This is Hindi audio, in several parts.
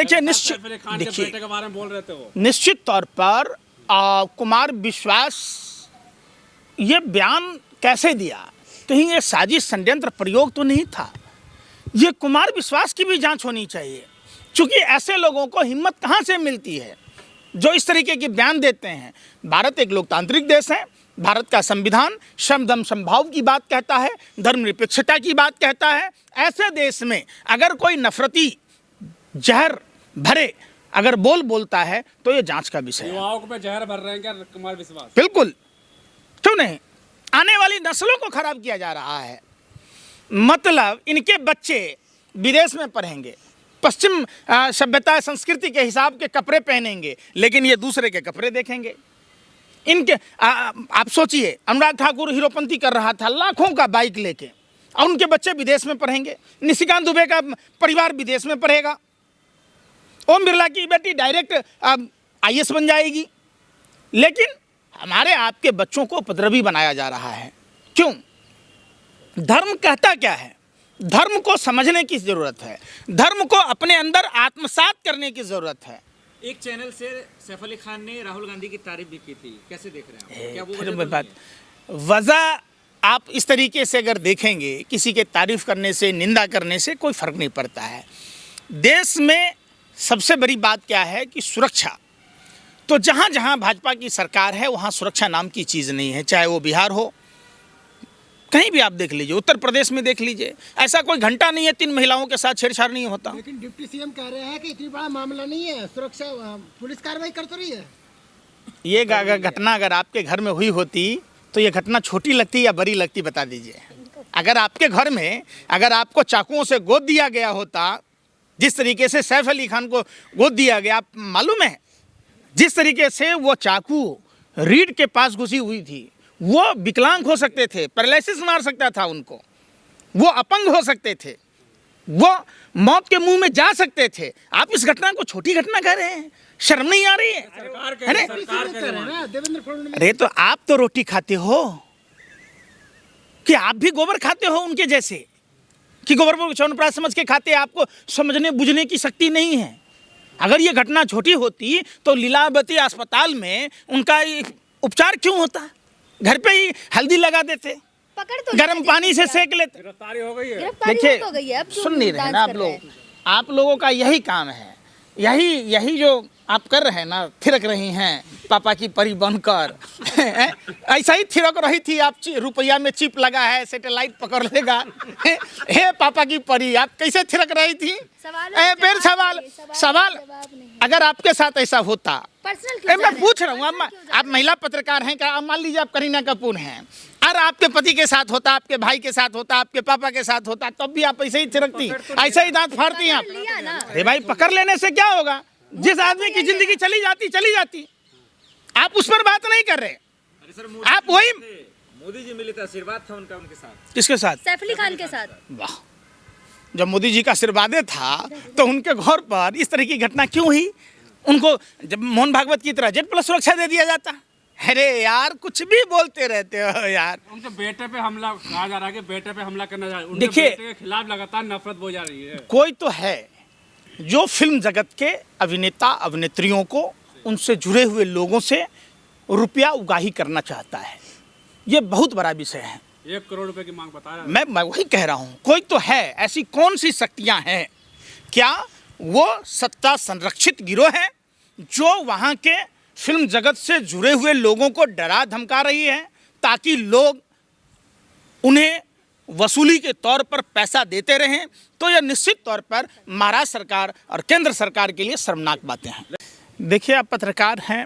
देखिए निश्चित तौर पर कुमार विश्वास ये बयान कैसे दिया, कहीं ये साजिश षड्यंत्र प्रयोग तो नहीं था। ये कुमार विश्वास की भी जांच होनी चाहिए, क्योंकि ऐसे लोगों को हिम्मत कहाँ से मिलती है जो इस तरीके के बयान देते हैं। भारत एक लोकतांत्रिक देश है, भारत का संविधान समदम समभाव की बात कहता है, धर्मनिरपेक्षता की बात कहता है। ऐसे देश में अगर कोई नफरती जहर भरे अगर बोलता है तो ये जांच का विषय है। युवाओं पे जहर भर रहे हैं क्या कुमार विश्वास? बिल्कुल, क्यों नहीं। आने वाली नस्लों को खराब किया जा रहा है। मतलब इनके बच्चे विदेश में पढ़ेंगे, पश्चिम सभ्यता संस्कृति के हिसाब के कपड़े पहनेंगे, लेकिन ये दूसरे के कपड़े देखेंगे। इनके आप सोचिए, अनुराग ठाकुर हीरोपंती कर रहा था लाखों का बाइक लेके, और उनके बच्चे विदेश में पढ़ेंगे। निशिकांत दुबे का परिवार विदेश में पढ़ेगा। ओम बिरला की बेटी डायरेक्ट IAS बन जाएगी। लेकिन हमारे आपके बच्चों को उपद्रवी बनाया जा रहा है। क्यों? धर्म कहता क्या है? धर्म को समझने की जरूरत है, धर्म को अपने अंदर आत्मसात करने की जरूरत है। एक चैनल से सैफ अली खान ने राहुल गांधी की तारीफ भी की थी, कैसे देख रहे हैं? क्या वो वजह आप इस तरीके से अगर देखेंगे, किसी के तारीफ करने से, निंदा करने से कोई फर्क नहीं पड़ता है। देश में सबसे बड़ी बात क्या है कि सुरक्षा। तो जहाँ जहाँ भाजपा की सरकार है वहाँ सुरक्षा नाम की चीज़ नहीं है, चाहे वो बिहार हो, कहीं भी आप देख लीजिए, उत्तर प्रदेश में देख लीजिए, ऐसा कोई घंटा नहीं है 3 महिलाओं के साथ छेड़छाड़ नहीं होता। लेकिन डिप्टी CM कह रहे हैं कि इतनी बड़ा मामला नहीं है, सुरक्षा पुलिस कार्रवाई कर तो रही है। ये घटना अगर आपके घर में हुई होती तो ये घटना छोटी लगती या बड़ी लगती, बता दीजिए। अगर आपके घर में अगर आपको चाकुओं से गोद दिया गया होता, जिस तरीके से सैफ अली खान को गोद दिया गया, आप मालूम है जिस तरीके से वो चाकू रीढ़ के पास घुसी हुई थी, वो विकलांग हो सकते थे, पैरालिसिस मार सकता था उनको, वो अपंग हो सकते थे, वो मौत के मुंह में जा सकते थे। आप इस घटना को छोटी घटना कह रहे हैं, शर्म नहीं आ रही है? अरे तो आप तो रोटी खाते हो कि आप भी गोबर खाते हो उनके जैसे, कि गोबर को चौनप्राश समझ के खाते? आपको समझने बुझने की शक्ति नहीं है। अगर ये घटना छोटी होती तो लीलावती अस्पताल में उनका उपचार क्यों होता? घर पे ही हल्दी लगा देते, गर्म पानी से सेक लेते। गिरफ्तारी हो गई है। देखिए, सुन नहीं रहे ना आप लोगों का यही काम है, यही जो आप कर रहे हैं ना, थिरक रही हैं पापा की परी बनकर। ऐसा ही थिरक रही थी आप, रुपया में चिप लगा है, सैटेलाइट पकड़ लेगा। हे पापा की परी, आप कैसे थिरक रही थी? फिर सवाल अगर आपके साथ ऐसा होता, मैं पूछ रहा हूँ, आप महिला पत्रकार हैं, क्या मान लीजिए आप करीना कपूर हैं, और आपके पति के साथ होता, आपके भाई के साथ होता, आपके पापा के साथ होता, तब भी आप ऐसे ही थिरकती, ऐसे ही दांत फाड़ती आप? अरे भाई, पकड़ लेने से क्या होगा? जिस आदमी की जिंदगी चली जाती, आप उस पर बात नहीं कर रहे। आप वही मोदी जी मिले थे, आशीर्वाद था उनका उनके साथ। किसके साथ? सैफ अली खान के साथ। वाह, जब मोदी जी का आशीर्वाद था तो उनके घर पर इस तरह की घटना क्यों हुई? उनको जब मोहन भागवत की तरह Z+ सुरक्षा दे दिया जाता। अरे यार, कुछ भी बोलते रहते हो यार। उनके बेटे पे हमला कहा जा रहा है कि बेटे पे हमला करना जा रहा है, उनके देखिए, बेटे के खिलाफ लगातार नफरत हो जा रही है। कोई तो है जो फिल्म जगत के अभिनेता अभिनेत्रियों को, उनसे जुड़े हुए लोगों से रुपया उगाही करना चाहता है। ये बहुत बड़ा विषय है। 1 करोड़ रुपए की मांग बता रहा है। मैं वही कह रहा हूँ, कोई तो है। ऐसी कौन सी शक्तियाँ हैं? क्या वो सत्ता संरक्षित गिरोह है जो वहाँ के फिल्म जगत से जुड़े हुए लोगों को डरा धमका रही है ताकि लोग उन्हें वसूली के तौर पर पैसा देते रहें? तो यह निश्चित तौर पर महाराष्ट्र सरकार और केंद्र सरकार के लिए शर्मनाक बातें हैं। देखिए, आप पत्रकार हैं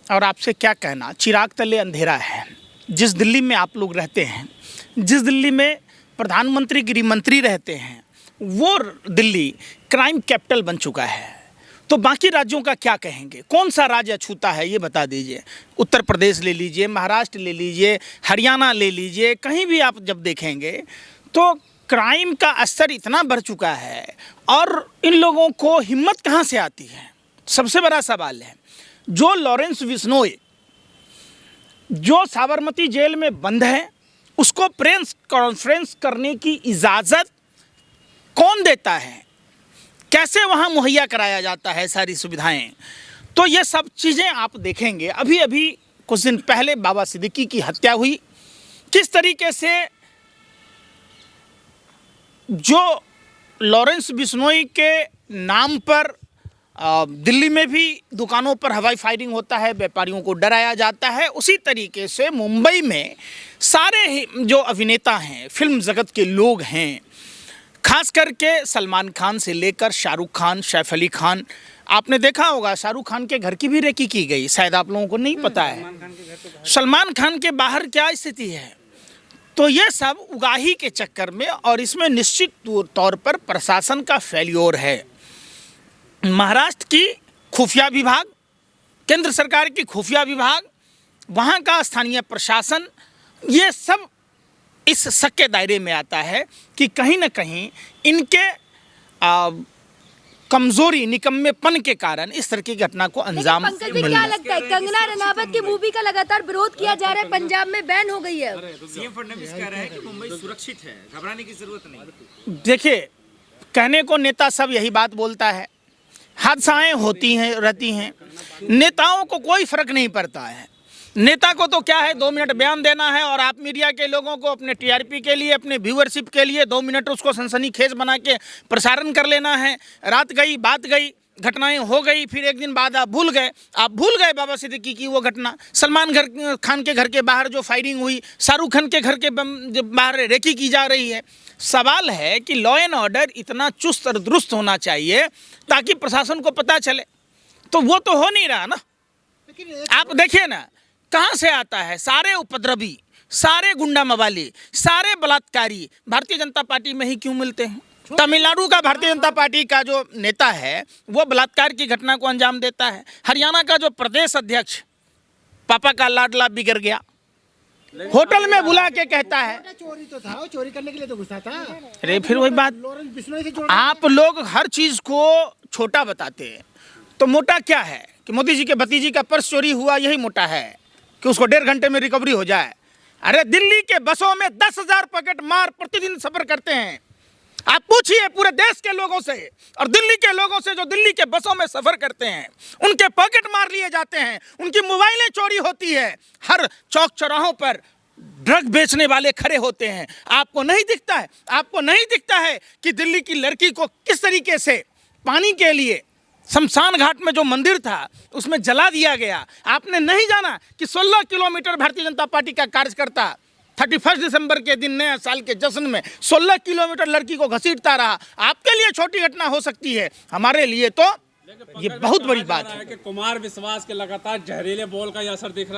और आपसे क्या कहना, चिराग तले अंधेरा है। जिस दिल्ली में आप लोग रहते हैं, जिस दिल्ली में प्रधानमंत्री गृह मंत्री रहते हैं, वो दिल्ली क्राइम कैपिटल बन चुका है। तो बाकी राज्यों का क्या कहेंगे? कौन सा राज्य अछूता है ये बता दीजिए। उत्तर प्रदेश ले लीजिए, महाराष्ट्र ले लीजिए, हरियाणा ले लीजिए, कहीं भी आप जब देखेंगे तो क्राइम का स्तर इतना बढ़ चुका है। और इन लोगों को हिम्मत कहाँ से आती है? सबसे बड़ा सवाल है। जो लॉरेंस बिश्नोई जो साबरमती जेल में बंद है, उसको प्रेस कॉन्फ्रेंस करने की इजाज़त कौन देता है? कैसे वहाँ मुहैया कराया जाता है सारी सुविधाएं। तो ये सब चीज़ें आप देखेंगे। अभी अभी कुछ दिन पहले बाबा सिद्दीकी की हत्या हुई, किस तरीके से जो लॉरेंस बिश्नोई के नाम पर दिल्ली में भी दुकानों पर हवाई फायरिंग होता है, व्यापारियों को डराया जाता है, उसी तरीके से मुंबई में सारे ही जो अभिनेता हैं, फिल्म जगत के लोग हैं, खास करके सलमान खान से लेकर शाहरुख खान, सैफ अली खान, आपने देखा होगा शाहरुख खान के घर की भी रेकी की गई, शायद आप लोगों को नहीं पता है। सलमान खान के बाहर क्या स्थिति है। तो ये सब उगाही के चक्कर में, और इसमें निश्चित तौर पर प्रशासन का फेल्योर है। महाराष्ट्र की खुफिया विभाग, केंद्र सरकार की खुफिया विभाग, वहाँ का स्थानीय प्रशासन, ये सब इस शक के दायरे में आता है कि कहीं ना कहीं इनके कमजोरी, निकम्मेपन के कारण इस तरह की घटना को अंजाम पंकज जी, क्या लगता है कंगना रनावत की मूवी का लगातार विरोध किया जा रहा है, पंजाब में बैन हो गई है। सीएम फडणवीस कह रहे हैं कि मुंबई सुरक्षित है, घबराने की जरूरत नहीं। देखिए, कहने को नेता सब यही बात बोलता है, हादसाएं होती हैं, रहती हैं, नेताओं को कोई फर्क नहीं पड़ता है। नेता को तो क्या है, 2 मिनट बयान देना है और आप मीडिया के लोगों को अपने टीआरपी के लिए, अपने व्यूअरशिप के लिए 2 मिनट उसको सनसनीखेज बना के प्रसारण कर लेना है। रात गई, बात गई, घटनाएं हो गई, फिर एक दिन बाद आप भूल गए बाबा सिद्दीकी की वो घटना, सलमान खान के घर के बाहर जो फायरिंग हुई, शाहरुख खान के घर के बाहर रेकी की जा रही है। सवाल है कि लॉ एंड ऑर्डर इतना चुस्त और दुरुस्त होना चाहिए ताकि प्रशासन को पता चले, तो वो तो हो नहीं रहा ना। आप देखिए ना, कहाँ से आता है, सारे उपद्रवी, सारे गुंडा मवाली, सारे बलात्कारी भारतीय जनता पार्टी में ही क्यों मिलते हैं। तमिलनाडु का भारतीय जनता पार्टी का जो नेता है वो बलात्कार की घटना को अंजाम देता है। हरियाणा का जो प्रदेश अध्यक्ष, पापा का लाडला बिगड़ गया, होटल में बुला के कहता है, चोरी तो था, वो चोरी करने के लिए तो घुसा था। अरे फिर वही बात, लॉरेंस बिश्नोई से जोड़, आप लोग हर चीज को छोटा बताते हैं। तो मोटा क्या है कि मोदी जी के भतीजी का पर्स चोरी हुआ, यही मोटा है कि उसको 1.5 घंटे में रिकवरी हो जाए। अरे दिल्ली के बसों में 10,000 पैकेट मार प्रतिदिन सफर करते हैं। आप पूछिए पूरे देश के लोगों से और दिल्ली के लोगों से जो दिल्ली के बसों में सफर करते हैं, उनके पॉकेट मार लिए जाते हैं, उनकी मोबाइलें चोरी होती है, हर चौक चौराहों पर ड्रग बेचने वाले खड़े होते हैं। आपको नहीं दिखता है, आपको नहीं दिखता है कि दिल्ली की लड़की को किस तरीके से पानी के लिए शमशान घाट में जो मंदिर था उसमें जला दिया गया। आपने नहीं जाना कि 16 किलोमीटर भारतीय जनता पार्टी का कार्यकर्ता 31 दिसंबर के दिन नया साल के जश्न में 16 किलोमीटर लड़की को घसीटता रहा। आपके लिए छोटी घटना हो सकती है, हमारे लिए तो ये बहुत बड़ी बात है। कि कुमार विश्वास के लगातार जहरीले बोल का असर दिख रहा है।